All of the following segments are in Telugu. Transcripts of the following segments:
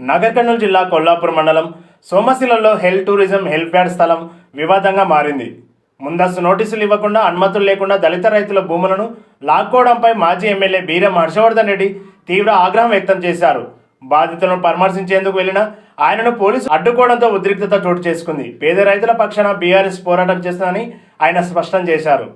నగర్ కర్నూలు జిల్లా కొల్లాపూర్ మండలం సోమశిలలో హెల్ టూరిజం హెల్ప్యాడ్ స్థలం వివాదంగా మారింది. ముందస్తు నోటీసులు ఇవ్వకుండా అనుమతులు లేకుండా దళిత రైతుల భూములను లాక్కోవడంపై మాజీ ఎమ్మెల్యే బీరం హర్షవర్ధన్ రెడ్డి తీవ్ర ఆగ్రహం వ్యక్తం చేశారు. బాధితులను పరామర్శించేందుకు వెళ్లిన ఆయనను పోలీసులు అడ్డుకోవడంతో ఉద్రిక్తత చోటు చేసుకుంది. పేద రైతుల పక్షాన బీఆర్ఎస్ పోరాటం చేస్తుందని ఆయన స్పష్టం చేశారు.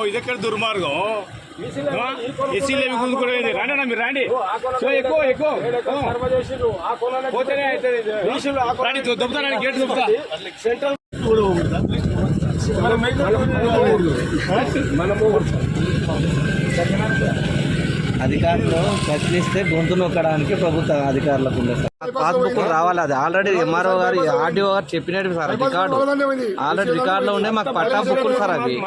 ఇదెక్కడ దుర్మార్గం ఎస్సీలు గుంజుకోలేదు రాండి మీరు రాండి ఎక్కువ ఎక్కువ పోతేనే అవుతుంది దొబ్బుతాను గేట్ దొబ్బుతా అధికారులు ప్రశ్నిస్తే గొంతు నొక్కడానికి ప్రభుత్వ అధికారులకు ఉంది సార్. పాస్బుక్ రావాలి, అది ఆల్రెడీ ఎంఆర్ఓ గారు ఆర్డీఓ గారు చెప్పినట్టు సార్. రికార్డు ఆల్రెడీ రికార్డులో ఉండే మాకు పట్టా బుక్కులు సార్. అవి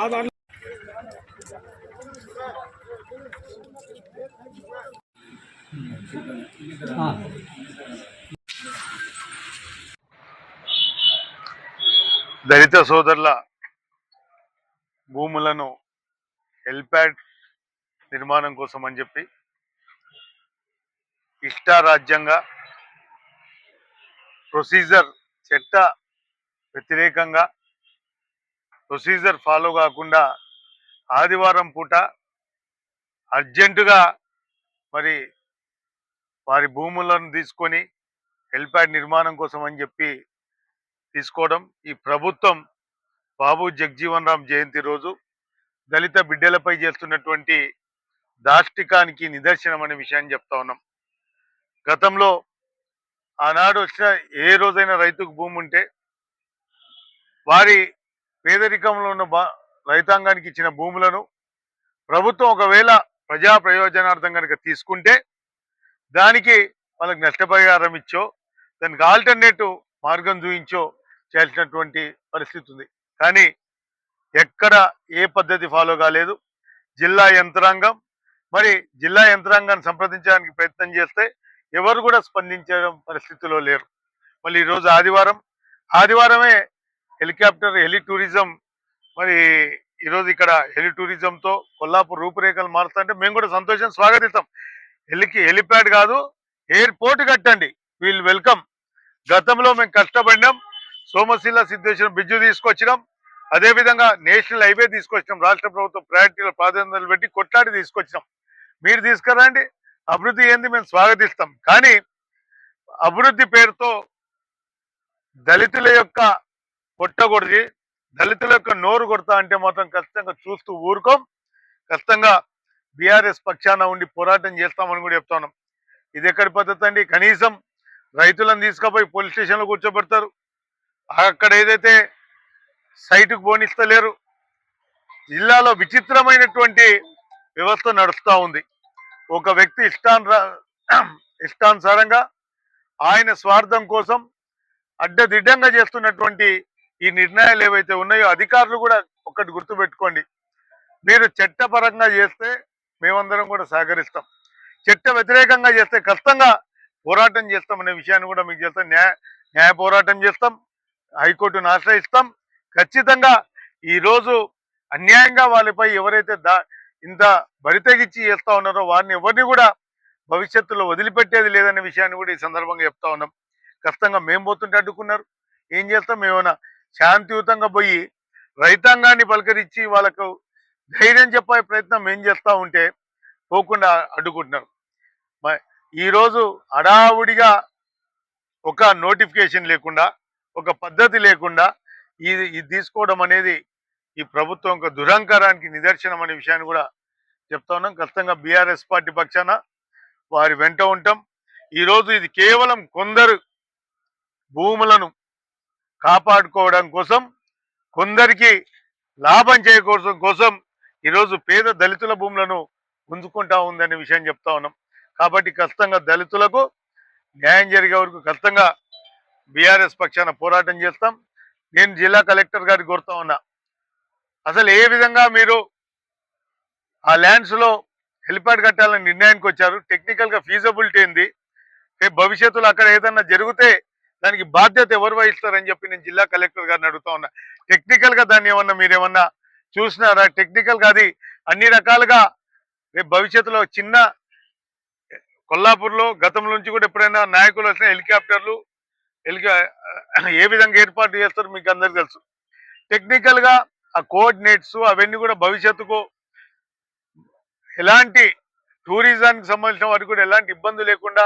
దళిత సోదరుల భూములను హెల్ప్యాడ్ నిర్మాణం కోసం అని చెప్పి ఇష్టారాజ్యంగా ప్రొసీజర్ చట్ట వ్యతిరేకంగా ప్రొసీజర్ ఫాలో కాకుండా ఆదివారం పూట అర్జెంటుగా మరి వారి భూములను తీసుకొని హెల్ప్యాడ్ నిర్మాణం కోసం అని చెప్పి తీసుకోవడం ఈ ప్రభుత్వం బాబు జగజీవన్ రామ్ జయంతి రోజు దళిత బిడ్డలపై చేస్తున్నటువంటి దాష్టికానికి నిదర్శనం అనే విషయాన్ని చెప్తా ఉన్నాం. గతంలో ఆనాడు వచ్చిన ఏ రోజైనా రైతుకు భూమి ఉంటే వారి పేదరికంలో ఉన్న రైతాంగానికి ఇచ్చిన భూములను ప్రభుత్వం ఒకవేళ ప్రజా ప్రయోజనార్థం కనుక తీసుకుంటే దానికి వాళ్ళకి నష్టపరిహారం ఇచ్చో దానికి ఆల్టర్నేటివ్ మార్గం చూయించో చేయాల్సినటువంటి పరిస్థితి ఉంది. కానీ ఎక్కడ ఏ పద్ధతి ఫాలో కాలేదు. జిల్లా యంత్రాంగం జిల్లా యంత్రాంగాన్ని సంప్రదించడానికి ప్రయత్నం చేస్తే ఎవరు కూడా స్పందించడం పరిస్థితిలో లేరు. మళ్ళీ ఈరోజు ఆదివారమే హెలి టూరిజం ఈరోజు ఇక్కడ హెలి టూరిజంతో కొల్లాపూర్ రూపురేఖలు మారుతుంటే మేము కూడా సంతోషం స్వాగతిస్తాం. హెలిప్యాడ్ కాదు ఎయిర్పోర్ట్ కట్టండి, వీల్ వెల్కమ్. గతంలో మేము కష్టపడినాం, సోమశిల సిద్ధేశ్వరం బ్రిడ్జ్ తీసుకొచ్చినాం, అదేవిధంగా నేషనల్ హైవే తీసుకొచ్చినాం. రాష్ట్ర ప్రభుత్వం ప్రయారిటీలో ప్రాధాన్యతలు పెట్టి కొట్లాడి తీసుకొచ్చినాం. మీరు తీసుకురండి, అభివృద్ధి ఏంది మేము స్వాగతిస్తాం. కానీ అభివృద్ధి పేరుతో దళితుల యొక్క పొట్టగొడిచి దళితుల యొక్క నోరు కొడతా అంటే మాత్రం ఖచ్చితంగా చూస్తూ ఊరుకోం. ఖచ్చితంగా బీఆర్ఎస్ పక్షాన ఉండి పోరాటం చేస్తామని కూడా చెప్తా ఉన్నాం. ఇది ఎక్కడి పద్ధతి అండి? కనీసం రైతులను తీసుకుపోయి పోలీస్ స్టేషన్లో కూర్చోబెడతారు, అక్కడ ఏదైతే సైటుకు పోనిస్తలేరు. జిల్లాలో విచిత్రమైనటువంటి వ్యవస్థ నడుస్తూ ఉంది. ఒక వ్యక్తి ఇష్టానుసారంగా ఆయన స్వార్థం కోసం అడ్డదిడ్డంగా చేస్తున్నటువంటి ఈ నిర్ణయాలు ఏవైతే ఉన్నాయో అధికారులు కూడా ఒక్కటి గుర్తుపెట్టుకోండి, మీరు చట్టపరంగా చేస్తే మేమందరం కూడా సహకరిస్తాం, చట్ట వ్యతిరేకంగా చేస్తే ఖచ్చితంగా పోరాటం చేస్తామనే విషయాన్ని కూడా మీకు చేస్తాం. న్యాయ పోరాటం చేస్తాం, హైకోర్టును ఆశ్రయిస్తాం. ఖచ్చితంగా ఈరోజు అన్యాయంగా వాళ్ళపై ఎవరైతే ఇంత బరితెగిచ్చి చేస్తూ ఉన్నారో వారిని ఎవరిని కూడా భవిష్యత్తులో వదిలిపెట్టేది లేదనే విషయాన్ని కూడా ఈ సందర్భంగా చెప్తా ఉన్నాం. ఖచ్చితంగా మేము పోతుంటే అడ్డుకున్నారు, ఏం చేస్తాం? మేమన్నా శాంతియుతంగా పోయి రైతాంగాన్ని పలకరించి వాళ్ళకు ధైర్యం చెప్పే ప్రయత్నం ఏం చేస్తూ ఉంటే పోకుండా అడ్డుకుంటున్నారు. ఈరోజు హడావుడిగా ఒక నోటిఫికేషన్ లేకుండా ఒక పద్ధతి లేకుండా ఇది తీసుకోవడం అనేది ఈ ప్రభుత్వం యొక్క దురహంకారానికి నిదర్శనం అనే విషయాన్ని కూడా చెప్తా ఉన్నాం. ఖచ్చితంగా బీఆర్ఎస్ పార్టీ పక్షాన వారి వెంట ఉంటాం. ఈరోజు ఇది కేవలం కొందరు భూములను కాపాడుకోవడం కోసం, కొందరికి లాభం చేయకోసం కోసం ఈరోజు పేద దళితుల భూములను గుంజుకుంటా ఉందనే విషయం చెప్తా ఉన్నాం. కాబట్టి ఖచ్చితంగా దళితులకు న్యాయం జరిగే వరకు ఖచ్చితంగా బీఆర్ఎస్ పక్షాన పోరాటం చేస్తాం. నేను జిల్లా కలెక్టర్ గారికి కోరుతా ఉన్నా, అసలు ఏ విధంగా మీరు ఆ ల్యాండ్స్ లో హెలిప్యాడ్ కట్టాలని నిర్ణయానికి వచ్చారు? టెక్నికల్ గా ఫీజబిలిటీ ఏంది? రేపు భవిష్యత్తులో అక్కడ ఏదన్నా జరిగితే దానికి బాధ్యత ఎవరు వహిస్తారని చెప్పి నేను జిల్లా కలెక్టర్ గారిని అడుగుతా ఉన్నా. టెక్నికల్ గా దాన్ని ఏమన్నా మీరేమన్నా చూసినారా? టెక్నికల్ గా అది అన్ని రకాలుగా రేపు భవిష్యత్తులో చిన్న కొల్లాపూర్ లో గతంలో నుంచి కూడా ఎప్పుడైనా నాయకులు వచ్చిన హెలికాప్టర్లు ఏ విధంగా ఏర్పాటు చేస్తారో మీకు అందరికి తెలుసు. టెక్నికల్ గా ఆ కోఆర్డినేట్స్ అవన్నీ కూడా భవిష్యత్తుకు ఎలాంటి టూరిజానికి సంబంధించిన వారికి కూడా ఎలాంటి ఇబ్బంది లేకుండా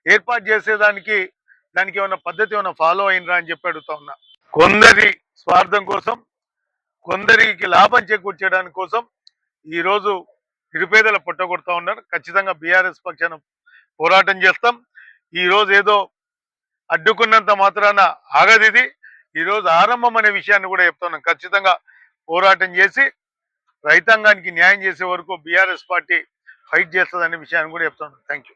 ఏర్పాటు చేసేదానికి దానికి ఏమైనా పద్ధతి ఏమైనా ఫాలో అయినరా అని చెప్పి అడుగుతా ఉన్నా. కొందరి స్వార్థం కోసం, కొందరికి లాభం చేకూర్చడానికి కోసం ఈరోజు నిరుపేదల పొట్టగొడతా ఉన్నారు. ఖచ్చితంగా బీఆర్ఎస్ పక్షాన పోరాటం చేస్తాం. ఈ రోజు ఏదో అడ్డుకున్నంత మాత్రాన ఆగదిది. ఈ రోజు ఆరంభం అనే విషయాన్ని కూడా చెప్తున్నాం. ఖచ్చితంగా పోరాటం చేసి రైతాంగానికి న్యాయం చేసే వరకు బీఆర్ఎస్ పార్టీ ఫైట్ చేస్తుందనే విషయాన్ని కూడా చెప్తున్నాం. Thank you.